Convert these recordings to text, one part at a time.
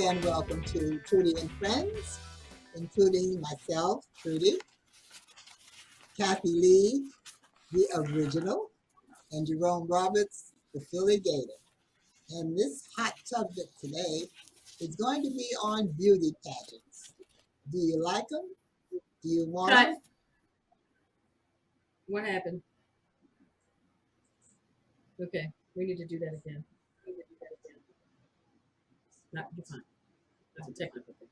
again, welcome to Trudy and Friends, including myself, Trudy, Kathy Lee, the original, and Jerome Roberts, the Philly Gator. And this hot subject today is going to be on beauty pageants. Do you like them? Do you want Cut. them? What happened? Okay, we need to do that again. Not you're fine. That's a technical thing.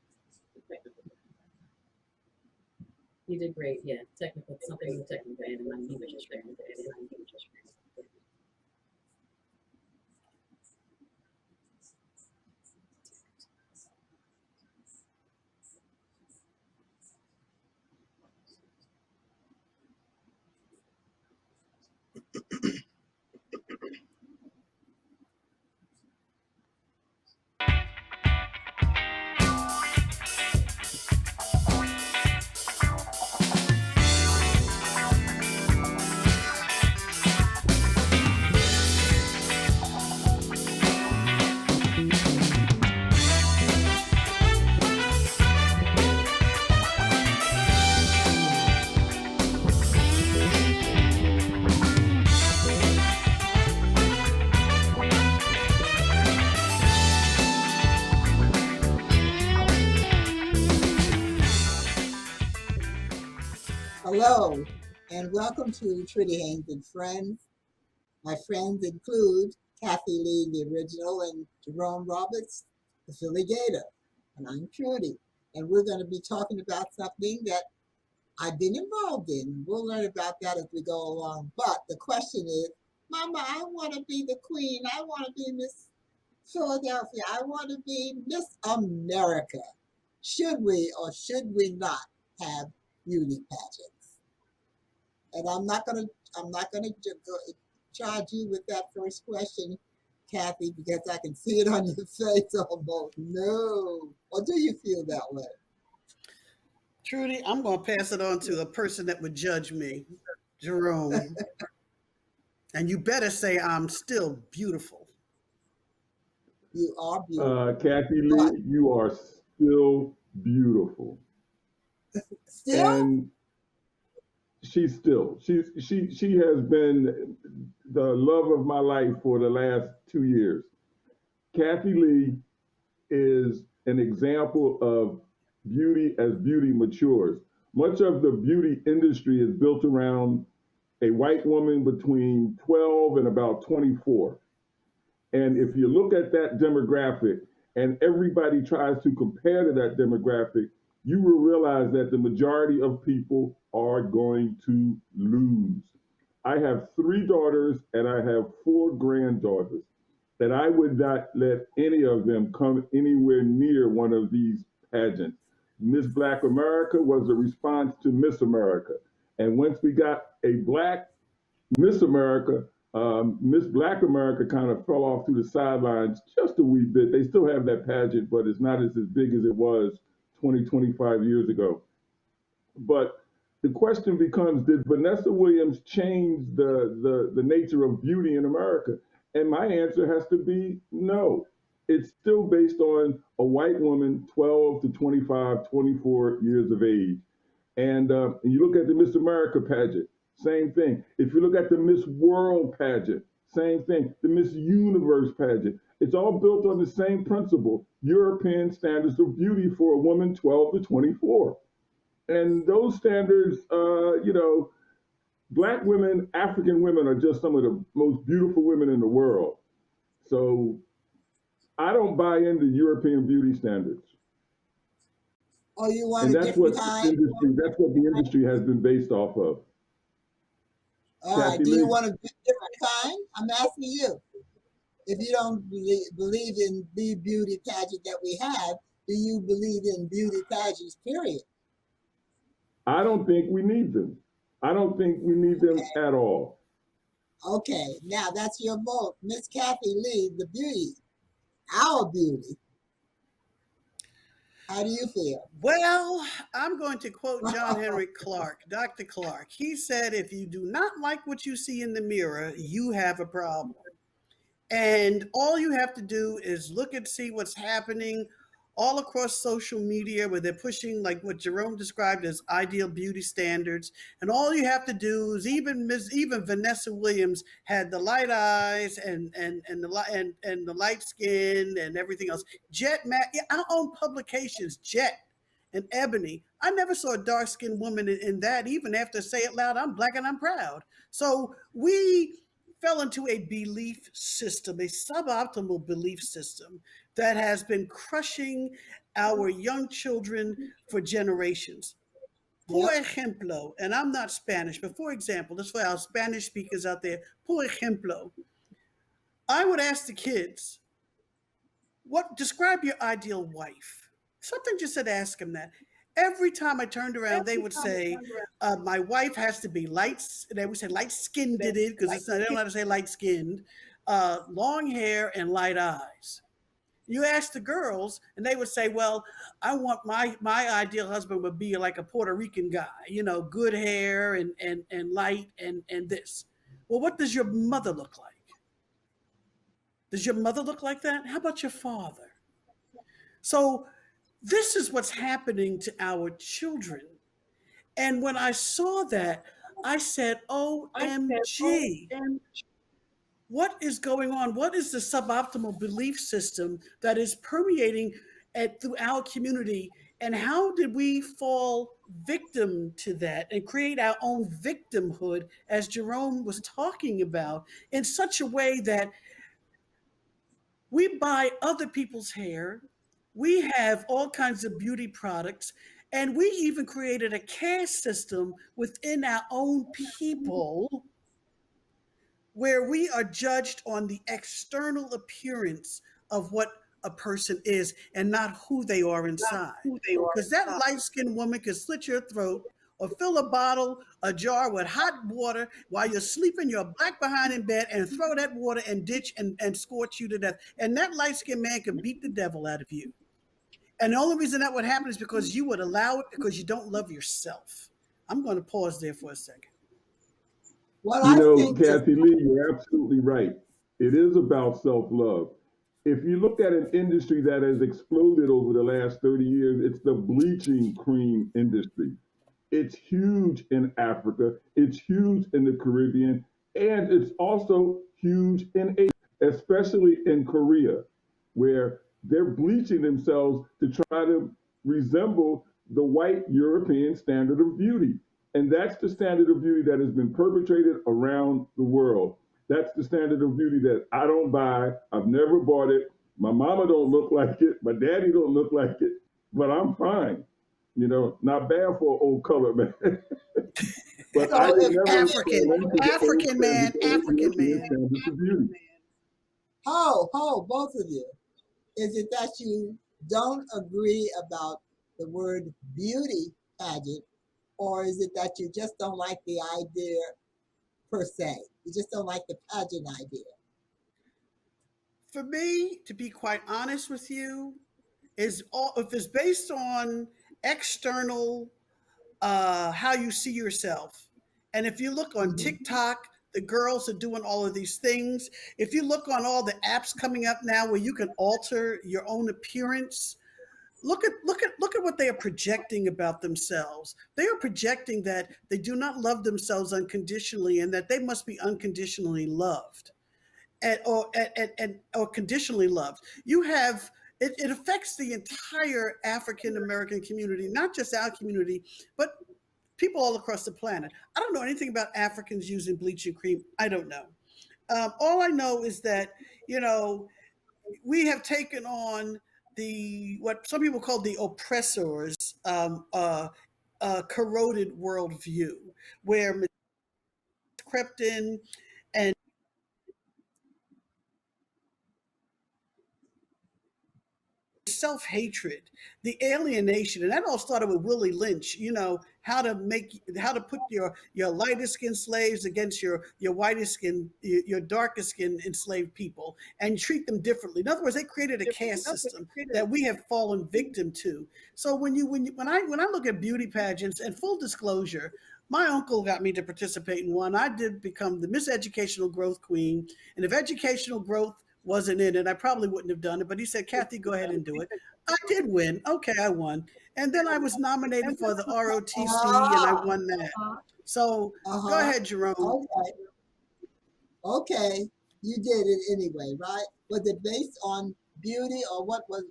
You did great. Yeah, technical. Something with the technical and my English is very good. Hello, and welcome to Trudy Haynes and Friends. My friends include Kathy Lee, the original, and Jerome Roberts, the Philly Gator. And I'm Trudy. And we're going to be talking about something that I've been involved in. We'll learn about that as we go along. But the question is, Mama, I want to be the queen. I want to be Miss Philadelphia. I want to be Miss America. Should we or should we not have beauty pageants? And I'm not gonna charge you with that first question, Kathy, because I can see it on your face almost. No. Or do you feel that way? Trudy, I'm going to pass it on to a person that would judge me, Jerome. And you better say I'm still beautiful. You are beautiful. Kathy But Lee, you are still beautiful, still, and she has been the love of my life for the last 2 years. Kathy Lee is an example of beauty as beauty matures. Much of the beauty industry is built around a white woman between 12 and about 24. And if you look at that demographic and everybody tries to compare to that demographic, you will realize that the majority of people are going to lose. I have 3 daughters and I have 4 granddaughters, and I would not let any of them come anywhere near one of these pageants. Miss Black America was a response to Miss America. And once we got a Black Miss America, Miss Black America kind of fell off to the sidelines just a wee bit. They still have that pageant, but it's not as big as it was 20, 25 years ago. But the question becomes, did Vanessa Williams change the nature of beauty in America? And my answer has to be no. It's still based on a white woman, 12 to 25, 24 years of age. And you look at the Miss America pageant, same thing. If you look at the Miss World pageant, same thing. The Miss Universe pageant, it's all built on the same principle, European standards of beauty for a woman 12 to 24. And those standards, Black women, African women are just some of the most beautiful women in the world. So I don't buy into European beauty standards. or you want And a that's different what kind? that's what the industry has been based off of. All right. Kathy Do you Lee. want a different kind? I'm asking you. If you don't believe in the beauty pageant that we have, do you believe in beauty pageants, period? I don't think we need them. I don't think we need them Okay. at all. Okay. Now that's your vote. Miss Kathy Lee, the beauty, our beauty. How do you feel? Well, I'm going to quote John Henry Clark, Dr. Clark. He said, if you do not like what you see in the mirror, you have a problem. And all you have to do is look and see what's happening all across social media where they're pushing like what Jerome described as ideal beauty standards. And all you have to do is even Vanessa Williams had the light eyes and the light skin and everything else. Yeah, our own publications, Jet and Ebony. I never saw a dark skinned woman in that, even after Say It Loud, I'm black and I'm proud. So we fell into a belief system, a suboptimal belief system that has been crushing our young children for generations. Por Yep. ejemplo, and I'm not Spanish, but for example, this for our Spanish speakers out there, por ejemplo, I would ask the kids, what describe your ideal wife? Something just said ask them that. Every time I turned around, they would say, "My wife has to be light." They would say light skinned, did it because they don't know how to say light skinned, long hair and light eyes. You ask the girls, and they would say, "Well, I want my ideal husband would be like a Puerto Rican guy, good hair and light and this." Well, what does your mother look like? Does your mother look like that? How about your father? So this is what's happening to our children. And when I saw that, I said, OMG, what is going on? What is the suboptimal belief system that is permeating through our community? And how did we fall victim to that and create our own victimhood, as Jerome was talking about, in such a way that we buy other people's hair, we have all kinds of beauty products, and we even created a caste system within our own people where we are judged on the external appearance of what a person is and not who they are inside. Because that light skinned woman could slit your throat or fill a jar with hot water while you're sleeping your black behind in bed and throw that water and ditch and scorch you to death. And that light skinned man could beat the devil out of you. And the only reason that would happen is because you would allow it because you don't love yourself. I'm going to pause there for a second. Well, You I know, think that Kathy Lee, you're absolutely right. It is about self love. If you look at an industry that has exploded over the last 30 years, it's the bleaching cream industry. It's huge in Africa, it's huge in the Caribbean, and it's also huge in Asia, especially in Korea, where they're bleaching themselves to try to resemble the white European standard of beauty. And that's the standard of beauty that has been perpetrated around the world. That's the standard of beauty that I don't buy. I've never bought it. My mama don't look like it. My daddy don't look like it. But I'm fine. Not bad for an old colored man. But I so. would If never African, fall into the old African man, African European man. standards of beauty. both of you, is it that you don't agree about the word beauty pageant, or is it that you just don't like the idea per se? You just don't like the pageant idea. For me, to be quite honest with you, is all if it's based on external how you see yourself. And if you look on Mhm. TikTok, the girls are doing all of these things. If you look on all the apps coming up now where you can alter your own appearance, look at what they are projecting about themselves. They are projecting that they do not love themselves unconditionally and that they must be unconditionally loved or conditionally loved. You have it affects the entire African American community, not just our community, but people all across the planet. I don't know anything about Africans using bleaching cream. I don't know. All I know is that you know we have taken on the what some people call the oppressors corroded worldview, where crept in and self-hatred, the alienation, and that all started with Willie Lynch. How to put your lighter skinned slaves against your whiter skin, your darker skinned enslaved people, and treat them differently. In other words, they created a caste system that we have fallen victim to. So when I look at beauty pageants, and full disclosure, my uncle got me to participate in one. I did become the Miss Educational Growth Queen, and if educational growth wasn't in it, I probably wouldn't have done it. But he said, Kathy, go ahead and do it. I did win. Okay, I won. And then I was nominated for the ROTC and I Ah, won that. So go uh-huh. ahead, Jerome. Okay. Okay. You did it anyway, right? Was it based on beauty or what was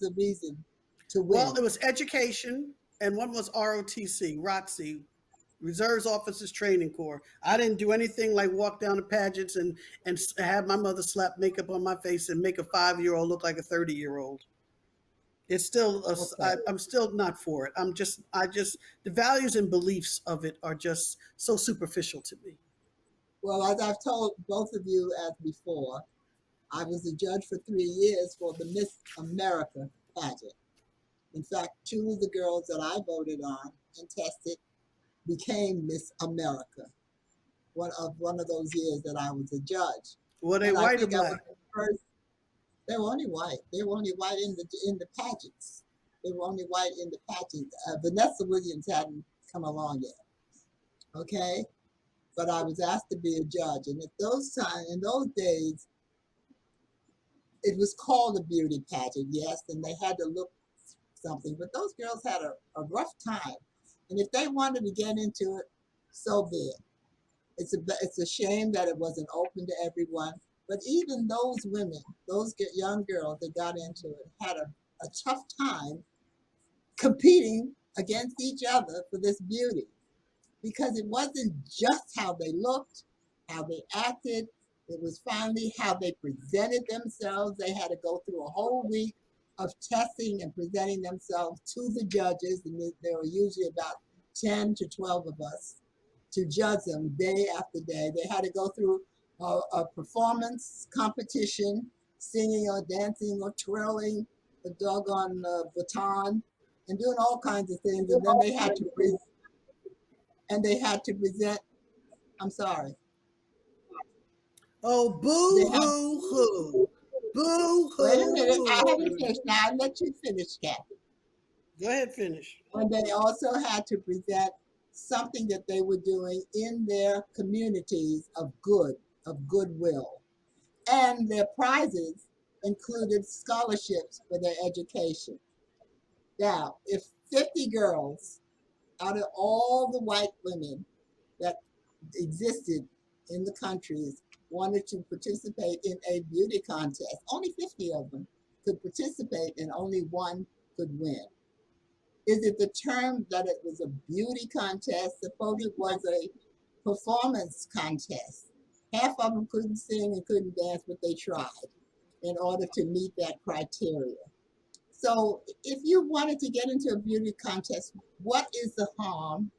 the reason to Well, win? it was education, and one was ROTC, ROTC, Reserves Officers Training Corps. I didn't do anything like walk down the pageants and have my mother slap makeup on my face and make a 5 year old look like a 30-year old. It's still Okay. I'm still not for it. I just the values and beliefs of it are just so superficial to me. Well, as I've told both of you as before, I was a judge for 3 years for the Miss America pageant. In fact, two of the girls that I voted on and tested became Miss America. One of those years that I was a judge, Were they and I white or think I was black? the first. They were only white. They were only white in the pageants. They were only white in the pageants. Vanessa Williams hadn't come along yet. Okay, but I was asked to be a judge, and in those days, it was called a beauty pageant, yes, and they had to look something. But those girls had a rough time, and if they wanted to get into it, so be it. It's a shame that it wasn't open to everyone. But even those women, those young girls that got into it, had a tough time competing against each other for this beauty, because it wasn't just how they looked, how they acted. It was finally how they presented themselves. They had to go through a whole week of testing and presenting themselves to the judges, and there were usually about 10 to 12 of us to judge them day after day. They had to go through a performance competition, singing or dancing or twirling the doggone baton and doing all kinds of things. And then they had to present. I'm sorry. Oh, They boo had. hoo hoo. Boo Wait a hoo minute. I haven't hoo. finished. Now I let you finish, Kathy. Go ahead, finish. And they also had to present something that they were doing in their communities of goodwill. And their prizes included scholarships for their education. Now, if 50 girls out of all the white women that existed in the countries wanted to participate in a beauty contest, only 50 of them could participate and only one could win. Is it the term that it was a beauty contest? Suppose it was a performance contest. Half of them couldn't sing and couldn't dance, but they tried in order to meet that criteria. So if you wanted to get into a beauty contest, what is the harm?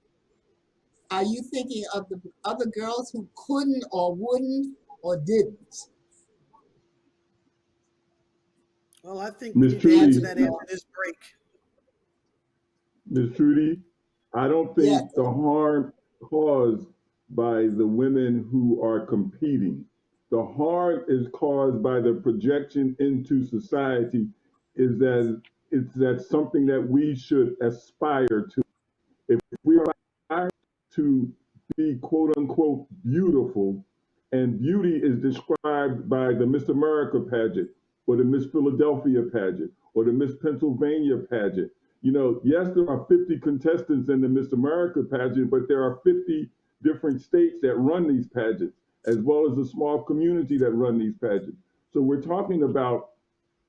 Are you thinking of the other girls who couldn't or wouldn't or didn't? Well, I think we Miss need to answer Trudy, Answer that the after this break. Miss Trudy, I don't yes. think the harm caused by the women who are competing. The harm is caused by the projection into society. Is that it's that something that we should aspire to. If we are to be quote unquote beautiful, and beauty is described by the Miss America pageant or the Miss Philadelphia pageant or the Miss Pennsylvania pageant. You know, yes, there are 50 contestants in the Miss America pageant, but there are 50 different states that run these pageants, as well as a small community that run these pageants. So we're talking about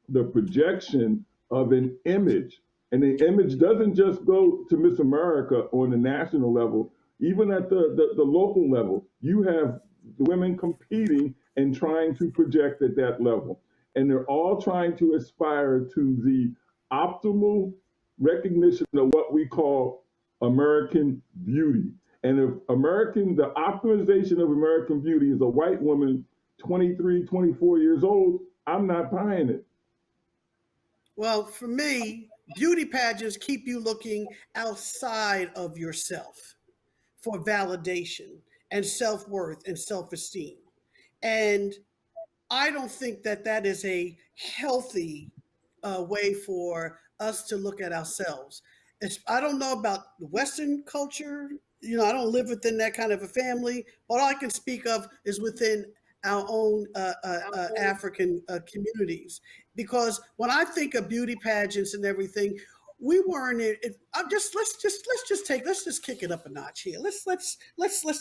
the projection of an image. And the image doesn't just go to Miss America on the national level, even at the local level. You have women competing and trying to project at that level. And they're all trying to aspire to the optimal recognition of what we call American beauty. And if the optimization of American beauty is a white woman, 23, 24 years old, I'm not buying it. Well, for me, beauty pageants keep you looking outside of yourself for validation and self worth and self esteem. And I don't think that that is a healthy way for us to look at ourselves. I don't know about the Western culture. You know, I don't live within that kind of a family. All I can speak of is within our own African communities. Because when I think of beauty pageants and everything, we weren't. I'm just let's just kick it up a notch here. Let's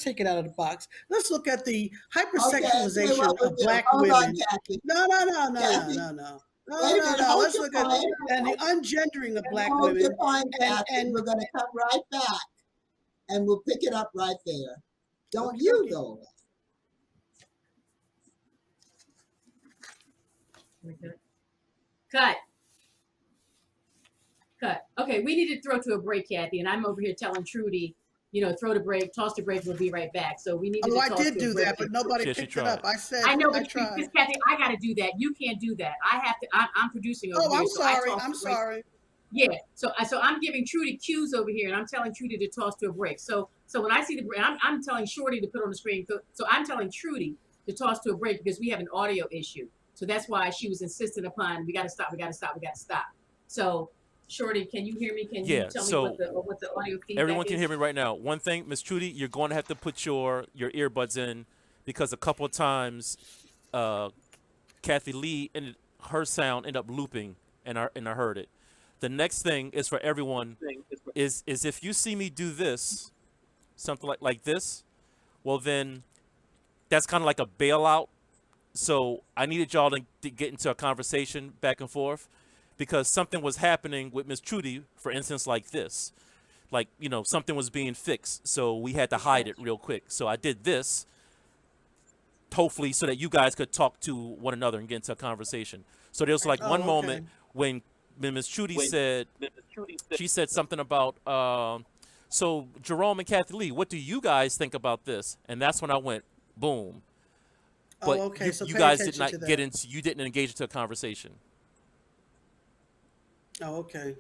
take it out of the box. Let's look at the Okay, tell you what hypersexualization we'll of do. Black Hold on, women. Kathy. No, no, no, no, no, Kathy, no, no. No, wait a no, minute. no. Hold Let's your look at point. and the ungendering of Black Hold your women, point, Kathy. and We're going to come right back, and we'll pick it up right there. Don't okay, you, okay. though. Cut. Cut. Okay, we need to throw to a break, Kathy, and I'm over here telling Trudy, throw the break, toss the break, we'll be right back. So we needed Oh, to I toss did to a do break. that, but nobody Yeah, she picked it up. tried. I said I know, I but tried. Kathy, I got to do that. You can't do that. I have to. I'm producing over Oh, here, I'm so I sorry. toss I'm the break. sorry. Yeah. So I'm giving Trudy cues over here, and I'm telling Trudy to toss to a break. So when I see the break, I'm telling Shorty to put on the screen. So I'm telling Trudy to toss to a break because we have an audio issue. So that's why she was insisting upon we got to stop. We got to stop. We got to stop. So Shorty, can you hear me? Can you Yeah, tell me so what the audio feedback everyone can is? hear me right now. One thing, Miss Trudy, you're going to have to put your earbuds in because a couple of times Kathy Lee and her sound ended up looping, and I heard it. The next thing is for everyone is if you see me do this, something like this, well then that's kind of like a bailout. So I needed y'all to get into a conversation back and forth because something was happening with Miss Trudy, for instance, like this. Like, something was being fixed. So we had to hide it real quick. So I did this, hopefully, so that you guys could talk to one another and get into a conversation. So there was like one Oh, moment okay. when Miss Trudy said, she said something about, so Jerome and Kathy Lee, what do you guys think about this? And that's when I went, boom. But Oh, okay. So you pay guys did attention to not get that. into, you didn't engage into a conversation. Oh, okay.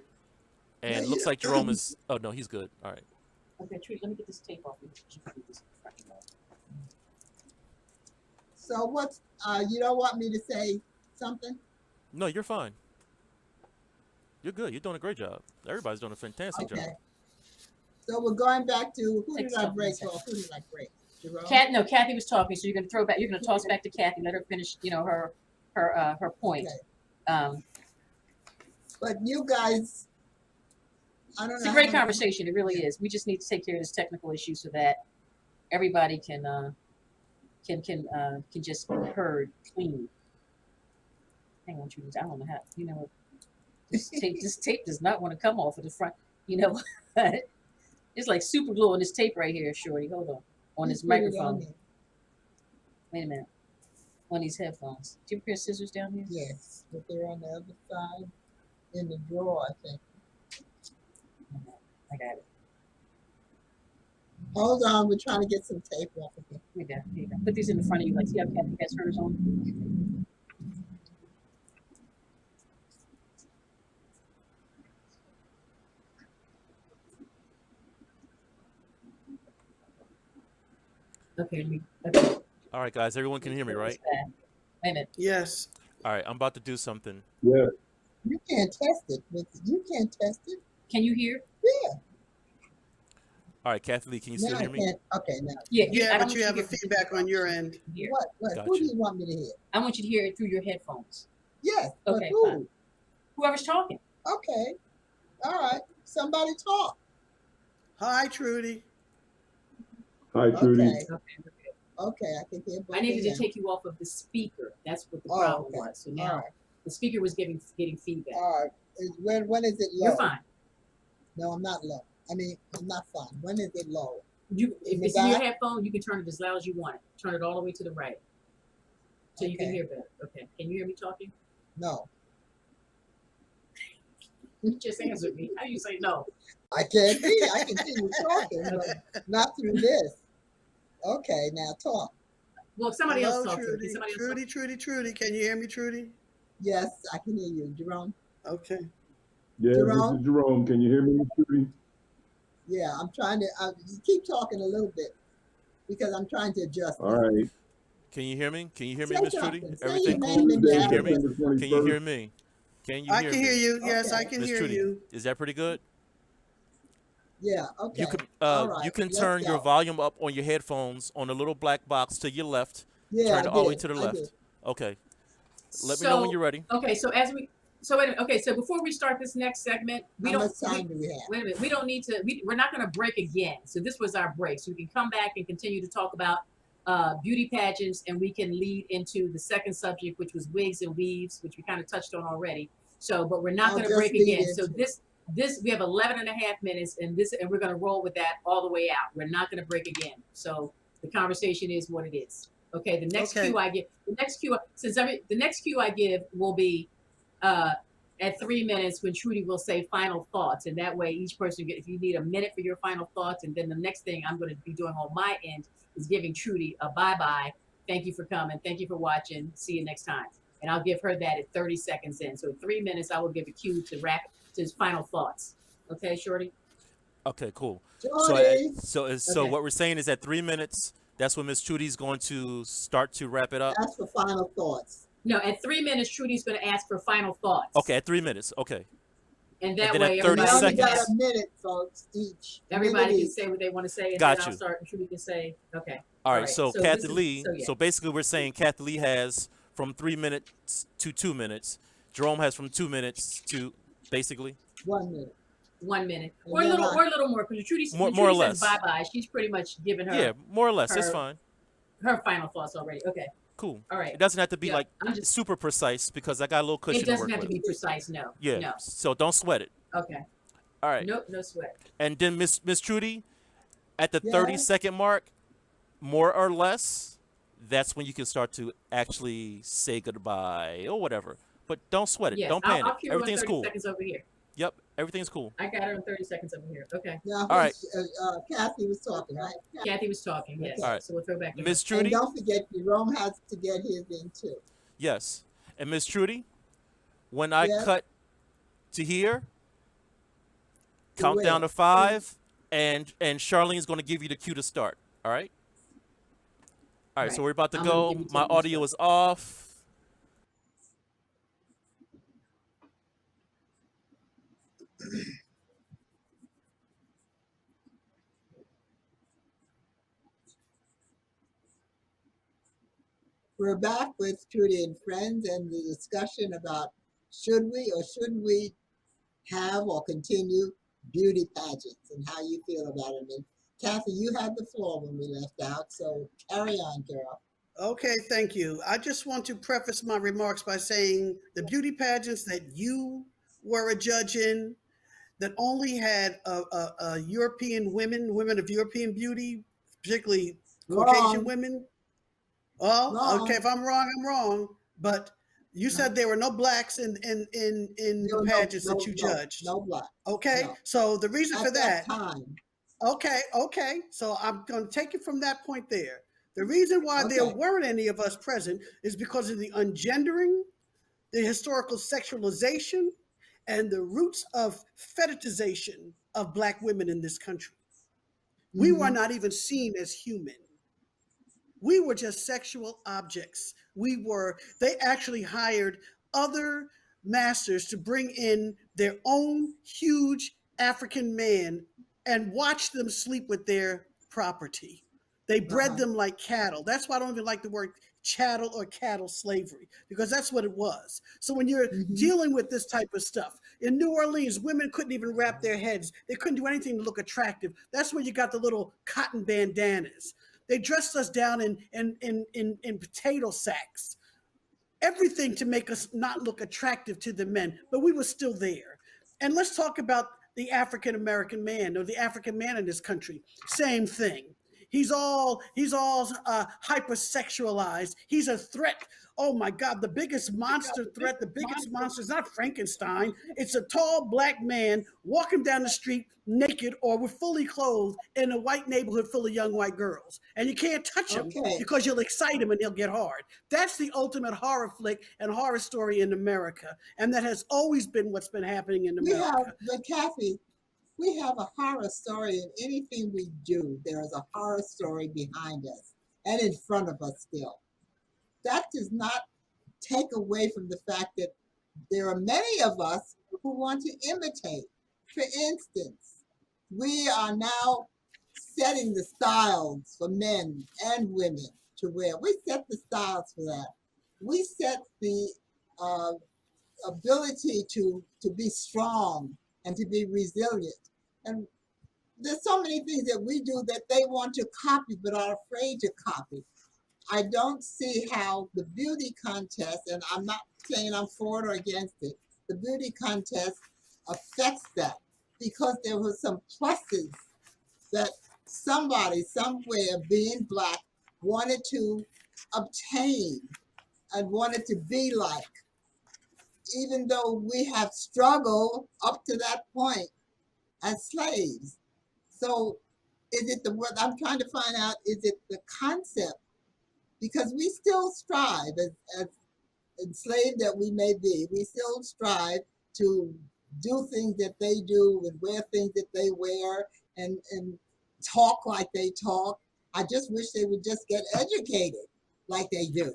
And it looks like Jerome is, oh no, he's good. All right. Okay, Trudy, let me get this tape off. So what's, you don't want me to say something? No, you're fine. You're good. You're doing a great job. Everybody's doing a fantastic job. Okay. So we're going back to, who Take did I something break a second. off? Who did I break? Jerome? Kathy was talking, so you're gonna throw back. You're gonna toss back to Kathy, let her finish, her point. Okay. But you guys, I don't It's know. a great how many- conversation. It really is. We just need to take care of this technical issue so that everybody can just be heard clean. Hang on, Trudy. I don't know how. This tape does not want to come off of the front. It's like super glue on this tape right here, Shorty. Hold on this Just put it on microphone. there. Wait a minute. On these headphones. Do you have a pair of scissors down here? Yes, but they're on the other side in the drawer, I think. I got it. Hold on, we're trying to get some tape off of it. Here you go. Put these in the front of you. Like, see how Kathy has hers on? Okay. All right, guys. Everyone can hear me, right? Wait a minute. Yes. All right. I'm about to do something. Yeah. You can't test it. You can't test it. Can you hear? Yeah. All right, Kathy Lee, can you still Now I hear me? can't. Okay, now. Yeah. Yeah, I don't but want you have to a feedback on your end. hear. What? Who Gotcha. do you want me to hear? I want you to hear it through your headphones. Yes, but Okay, who? fine. Whoever's talking. Okay. All right. Somebody talk. Hi, Trudy. Hi, Trudy. Okay. Okay, I can hear both I needed of to them. take you off of the speaker. That's what the Oh, problem okay. was. So All now right. the speaker was getting feedback. All right. When is it low? You're fine. No, I'm not low. I mean, I'm not fine. When is it low? If the it's in your back? headphone, you can turn it as loud as you want it. Turn it all the way to the right. So you can Okay. hear better. Okay. Can you hear me talking? No. You just answered me. How do you say no? I can't hear. I can see you talking, but not through this. Okay, now talk. Well, if somebody Hello, else talk to me. Trudy. Can somebody else talk? Trudy. Can you hear me, Trudy? Yes, I can hear you, Jerome. Okay. Yeah, Jerome? this is Jerome. Can you hear me, Trudy? Yeah, I'm trying to just keep talking a little bit because I'm trying to adjust. All right. Can you hear me? Can you hear me, Say Miss Trudy? something. Say Everything your cool? name and Can your you hear me? address. Can you hear me? Can you I hear can me? hear you. Yes, I Okay. can Miss hear Trudy, you. is that pretty good? Yeah, okay. You can All right, you can let's turn your go. volume up on your headphones on the little black box to your left Yeah, Turn I it all the way did. to the I did. left. Okay. Let me know when So, you're ready. okay, so as we, so wait a minute, okay, so before we start this next segment, How much time do we have? wait a minute, we don't need to, we're not going to break again. So this was our break. So we can come back and continue to talk about beauty pageants, and we can lead into the second subject, which was wigs and weaves, which we kind of touched on already. So, but we're not I'll going to just break lead again. So into it. this, we have 11 and a half minutes, and we're going to roll with that all the way out. We're not going to break again. So the conversation is what it is. Okay, the next Okay. cue I give, the next cue I give will be uh, at 3 minutes when Trudy will say final thoughts, and that way each person if you need a minute for your final thoughts, and then the next thing I'm going to be doing on my end is giving Trudy a bye-bye. Thank you for coming. Thank you for watching. See you next time. And I'll give her that at 30 seconds in. So at 3 minutes, I will give a cue to wrap to his final thoughts. Okay, Shorty? Okay, cool. Jordy, So Okay. what we're saying is at 3 minutes, that's when Miss Trudy's going to start to wrap it up. that's for final thoughts. No, at 3 minutes, Trudy's going to ask for final thoughts. Okay, at 3 minutes. Okay. And that then at way, 30 We everybody only can got have, a minute, folks, each. A everybody minute can each. say what they want to say, and Got then I'll you. start, and Trudy can say, okay. All right. So So Kathy this is, Lee. so yeah. So basically, we're saying Kathy Lee has from 3 minutes to 2 minutes. Jerome has from 2 minutes to basically 1 minute. 1 minute, And or a then little, I- or a little more, because Trudy, More when or Trudy says less. bye bye, she's pretty much given her yeah, more or less. It's her- fine. her final thoughts already. Okay, Cool. all right. It doesn't have to be Yeah, like I'm just. super precise because I got a little cushion It to doesn't work have with. to be precise. No. Yeah. No. So don't sweat it. Okay. All right. Nope. No sweat. And then Miss Trudy, at the Yeah. 30-second mark, more or less, that's when you can start to actually say goodbye or whatever. But don't sweat it. Yes. Don't I'll panic. cue her in Everything's 30 cool. seconds over here. Yep. Everything's cool. I got her in 30 seconds over here. Okay. Now, All right. Kathy was talking, right? Kathy was talking. Yes. All right. So we'll throw back to her. Miss And Trudy. don't forget, Jerome has to get his in too. Yes. And Miss Trudy, when I Yeah. cut to here, To count where? down to 5, and Charlene's going to give you the cue to start. All right. All right. So Right. we're about to I'm gonna go. give you My 10 minutes audio first. is off. We're back with Trudy and Friends and the discussion about should we or shouldn't we have or continue beauty pageants and how you feel about them. And Kathy, you had the floor when we left out, so carry on, girl. Okay, thank you. I just want to preface my remarks by saying the beauty pageants that you were a judge in, that only had European women of European beauty, particularly Caucasian Wrong, women. Well, okay, wrong. if I'm wrong, I'm wrong. But you said there were no blacks in There the were pageants that you judged. no black. Okay, No. so the reason for At that that, time. okay. So I'm going to take it from that point there. The reason why there Okay. weren't any of us present is because of the ungendering, the historical sexualization, and the roots of fetishization of Black women in this country. We were Mhm. not even seen as human. We were just sexual objects. They actually hired other masters to bring in their own huge African man and watch them sleep with their property. They bred Uh-huh. them like cattle. That's why I don't even like the word chattel or cattle slavery, because that's what it was. So when you're Mhm. dealing with this type of stuff, in New Orleans, women couldn't even wrap their heads. They couldn't do anything to look attractive. That's where you got the little cotton bandanas. They dressed us down in potato sacks, everything to make us not look attractive to the men, but we were still there. And let's talk about the African American man or the African man in this country. Same thing. He's all hypersexualized. He's a threat. Oh my God, the biggest monster threat, the biggest monster is not Frankenstein. It's a tall Black man walking down the street naked or with fully clothed in a white neighborhood full of young white girls. And you can't touch him Okay. because you'll excite him and he'll get hard. That's the ultimate horror flick and horror story in America. And that has always been what's been happening in We have, America. but Kathy, we have a horror story in anything we do. There is a horror story behind us and in front of us still. That does not take away from the fact that there are many of us who want to imitate. For instance, we are now setting the styles for men and women to wear. We set the styles for that. We set the uh, ability to be strong and to be resilient. And there's so many things that we do that they want to copy but are afraid to copy. I don't see how the beauty contest, and I'm not saying I'm for it or against it, the beauty contest affects that because there were some pluses that somebody somewhere being black wanted to obtain and wanted to be like, even though we have struggled up to that point as slaves. So is it the word I'm trying to find out, is it the concept? Because we still strive as enslaved that we may be, we still strive to do things that they do and wear things that they wear and talk like they talk. I just wish they would just get educated like they do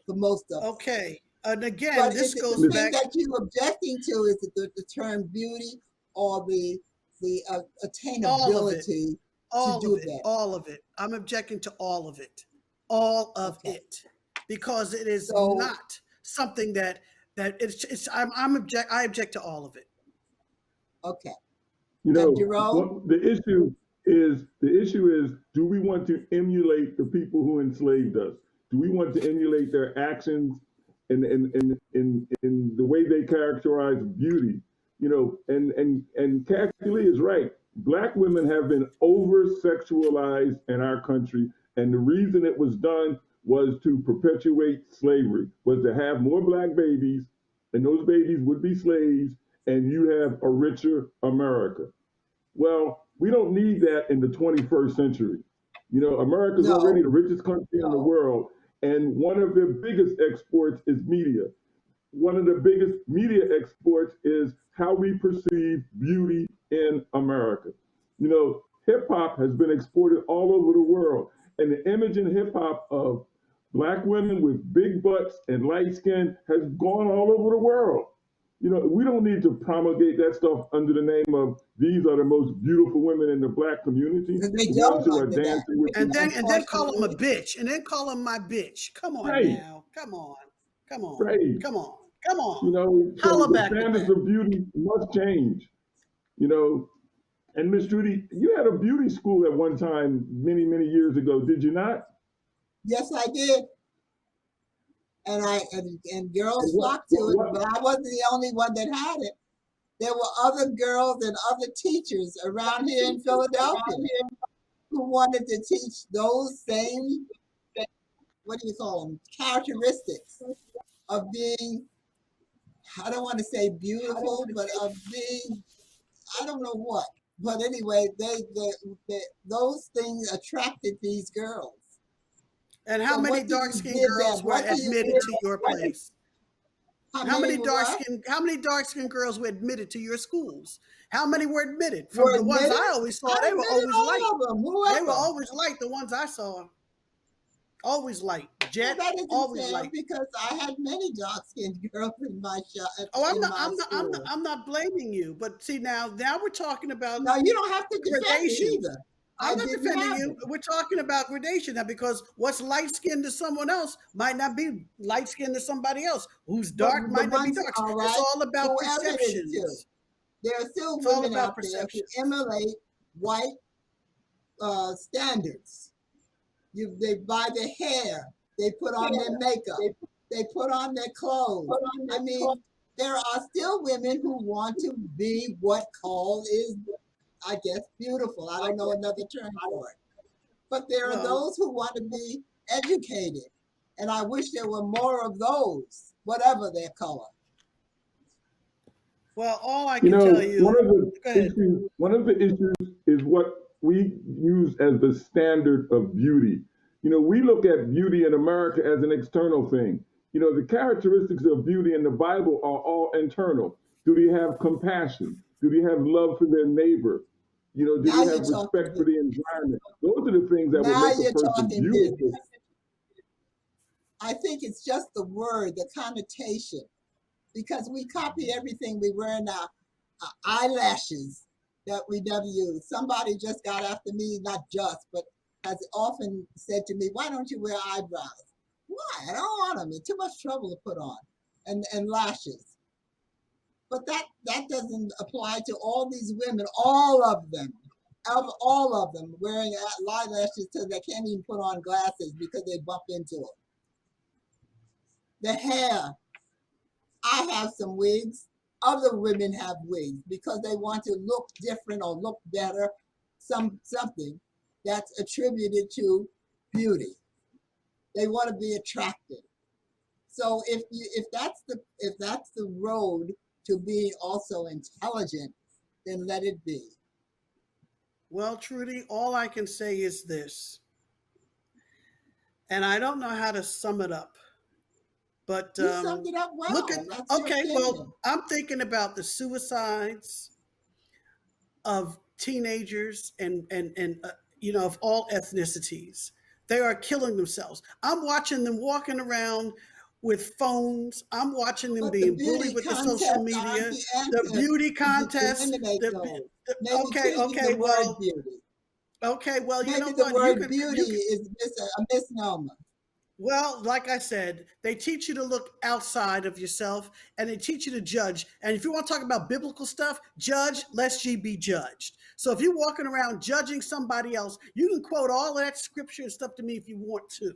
for most of us. Okay. And again, But this is it goes the thing back that you're objecting to? Is it the term beauty or the all of it. attainability to All do of it. that? All of it. I'm objecting to all of it. All of Okay. it. Because it is So not something that it's I object to all of it. okay. You And know, Jerome? what the issue is, do we want to emulate the people who enslaved us? Do we want to emulate their actions in the way they characterize beauty? You know, and Kathy Lee is right. Black women have been over sexualized in our country, and the reason it was done was to perpetuate slavery, was to have more black babies, and those babies would be slaves, and you have a richer America. Well, we don't need that in the 21st century. You know, America's already No. the richest country in the world, and one of their biggest exports is media. One of the biggest media exports is how we perceive beauty in America. You know, hip hop has been exported all over the world, and the image in hip hop of black women with big butts and light skin has gone all over the world. You know, we don't need to promulgate that stuff under the name of these are the most beautiful women in the black community, They the ones don't who are under that. dancing with And the then call him a Unfortunately, bitch. And then call him my bitch. Come on right, now. Come on. Come on. right. Come on. Come You on. know, so Holla the back to standards that. of beauty must change. You know, and Miss Judy, you had a beauty school at one time many, many years ago, did you not? yes, I did. And girls And what, flocked to what, it, what? but I wasn't the only one that had it. There were other girls and other teachers around here in Philadelphia who wanted to teach those same, what do you call them, characteristics of being, I don't want to say beautiful, but of being, I don't know what. But anyway, those things attracted these girls. And how So many what do dark you skinned give girls them? were What do you admitted give to your them? place? How How many many were what? how many dark skinned girls were admitted to your schools? How many were admitted? From Were the ones admitted? I always saw, I they were admitted always light. all of them, They were whoever. always light, the ones I saw. Always light. Well, Jet, that isn't always fair light. because I had many dark-skinned girls in my Oh, in my school. I'm not blaming you. But see now we're talking about No, you don't have to defend me gradations. either. I'm I not didn't defending have you. it. We're talking about gradation now because what's light skinned to someone else might not be light skinned to somebody else. Who's But dark the might not be ones, dark. all It's right, all about whoever it is too, perceptions. there are still It's all women about out there who perceptions. emulate white standards. They buy their hair, they put on their makeup, they put on their clothes. I mean, there are still women who want to be what called is, I guess, beautiful. I don't know another term for it. But there are Well, those who want to be educated. And I wish there were more of those, whatever their color. well, all I You can tell know, you. Go ahead. one of the issues is what we use as the standard of beauty. You know, we look at beauty in America as an external thing. You know, the characteristics of beauty in the Bible are all internal. Do they have compassion? Do they have love for their neighbor? You know, do Now they you're have talking respect for the environment? Those are the things that will now make a you're person talking business. beautiful. I think it's just the word, the connotation, because we copy everything we wear now. Eyelashes that we never use. Somebody just got after me, not just, but has often said to me, "Why don't you wear eyebrows?" Why? I don't want them. It's too much trouble to put on, and lashes. But that doesn't apply to all these women, of all of them wearing eyelashes till they can't even put on glasses because they bump into them. The hair, I have some wigs. Other women have wigs because they want to look different or look better, something that's attributed to beauty. They want to be attractive. So if that's the road to being also intelligent, then let it be. Well, Trudy, all I can say is this, and I don't know how to sum it up, but You summed it up look at, well. That's your okay, opinion. well, I'm thinking about the suicides of teenagers and of all ethnicities. They are killing themselves. I'm watching them walking around with phones. I'm watching them But the being bullied beauty with the social contests aren't media, the the answer beauty to contests. eliminate those. Maybe Okay, changing the okay, word well, beauty. okay, well, you know Maybe the what? You word can beauty you can is a misnomer. Well, like I said, they teach you to look outside of yourself and they teach you to judge. And if you want to talk about biblical stuff, judge lest ye be judged. So if you're walking around judging somebody else, you can quote all of that scripture and stuff to me if you want to.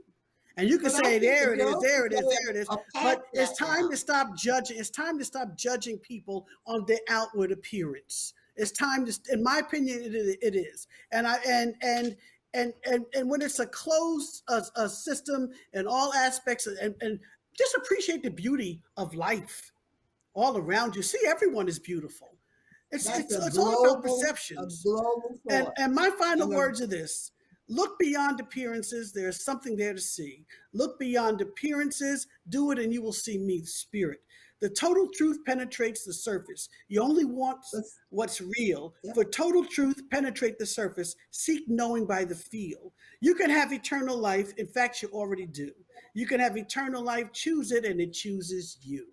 And you can But I say, think the there it is, girls there can it is, go there it is. past But it's that time now. to stop judging. It's time to stop judging people on their outward appearance. It's time to, in my opinion, it is. And I and when it's a closed a system in all aspects, and just appreciate the beauty of life all around you. See, everyone is beautiful. It's That's it's it's all about a perceptions. global And thought. and my final And a, words are this: look beyond appearances. There's something there to see. Look beyond appearances. Do it, and you will see me, spirit. The total truth penetrates the surface. You only want but, what's real. yeah, For total truth penetrate the surface. Seek knowing by the feel. You can have eternal life. In fact, you already do. You can have eternal life. Choose it, and it chooses you.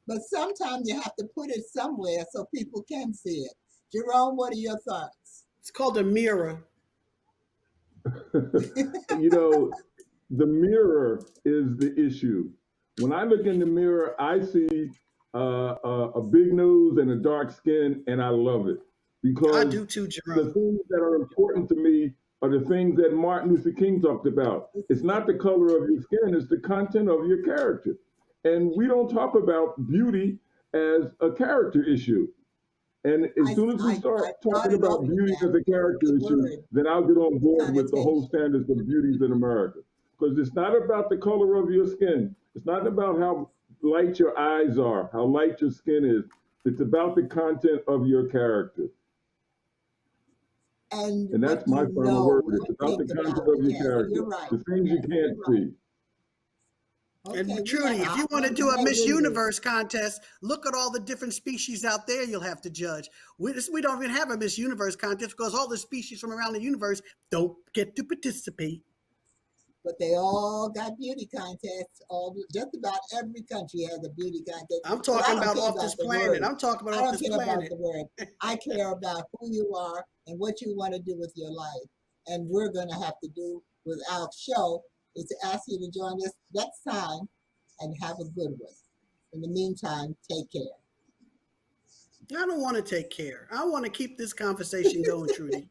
but sometimes you have to put it somewhere so people can see it. Jerome, what are your thoughts? It's called a mirror. You know, the mirror is the issue. When I look in the mirror, I see a big nose and a dark skin, and I love it I because do too, the Jerome. things that are important to me are the things that Martin Luther King talked about. It's not the color of your skin, it's the content of your character. And we don't talk about beauty as a character issue. And as soon as we I start talking started off about with beauty that as a because of character the issue, word, then I'll get on the board with the whole connotation. standards of beauties in America. Because it's not about the color of your skin. It's not about how light your eyes are, how light your skin is. It's about the content of your character. And And what that's my you final word. know It's and about think the content about. of your Yes, character, you're right. the things you can't see. Okay, And we have Trudy, if you want to do a I Miss agree with you. Universe contest, look at all the different species out there you'll have to judge. We don't even have a Miss Universe contest because all the species from around the universe don't get to participate. But they all got beauty contests. All just about every country has a beauty contest. I'm But I talking don't about care off about this the planet. word. I'm talking about I off don't this care about planet. the word. I care about who you are and what you want to do with your life. And we're going to have to do with our show is to ask you to join us next time and have a good one. In the meantime, take care. I don't want to take care. I want to keep this conversation going, Trudy,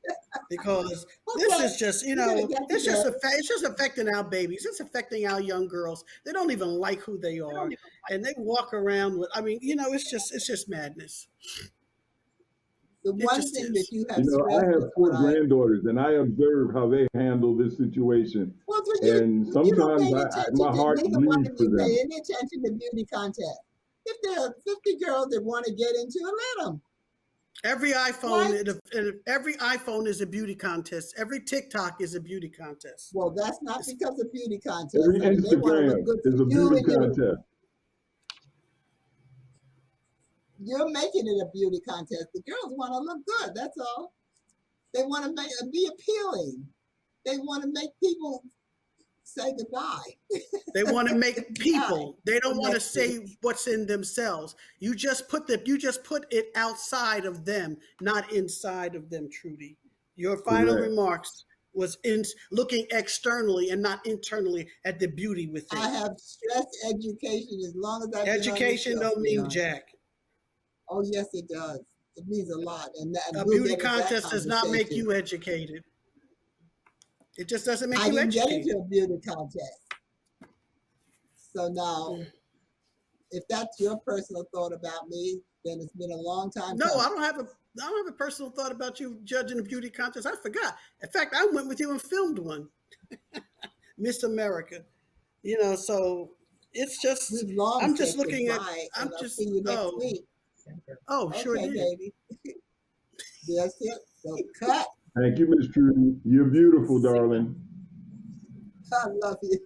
because this Okay, is just, we're going to get together. it's just affecting our babies. It's affecting our young girls. They don't even like who they are, and they walk around with. I mean, it's just madness. The It one just thing that is. you have You know, I stressed is have what four I granddaughters, and I observe how they handle this situation. well, so And you don't sometimes pay attention my to heart neither one bleeds of for you pay them. any attention to beauty contest. If there are 50 girls that want to get into it, let them. Every Why? iPhone is a beauty contest. Every TikTok is a beauty contest. Well, that's not It's, because of beauty contests, Every honey. They want to look Instagram good for is a you beauty and you. contest. You're making it a beauty contest. The girls want to look good. That's all. They want to be appealing. They want to make people say goodbye. they want to make Bye people. They for don't want to next week. say what's in themselves. You just put it outside of them, not inside of them. Trudy, your final Correct. remarks. was in looking externally and not internally at the beauty within. I have stressed education as long as I've been on this Education show, don't mean sweetheart. jack. Oh, yes, it does. It means a lot. And A we'll beauty get into that contest does not make conversation. you educated. It just doesn't make I you didn't get educated. into a beauty contest. So now, if that's your personal thought about me, then it's been a long time No, coming. I don't have a personal thought about you judging a beauty contest. I forgot. In fact, I went with you and filmed one, Miss America. So it's just We've long I'm said just looking at. goodbye, I'm and I'll just see you next week. sure Okay, did. baby. That's it. So cut. Thank you, Miss Trudy. You're beautiful, darling. I love you.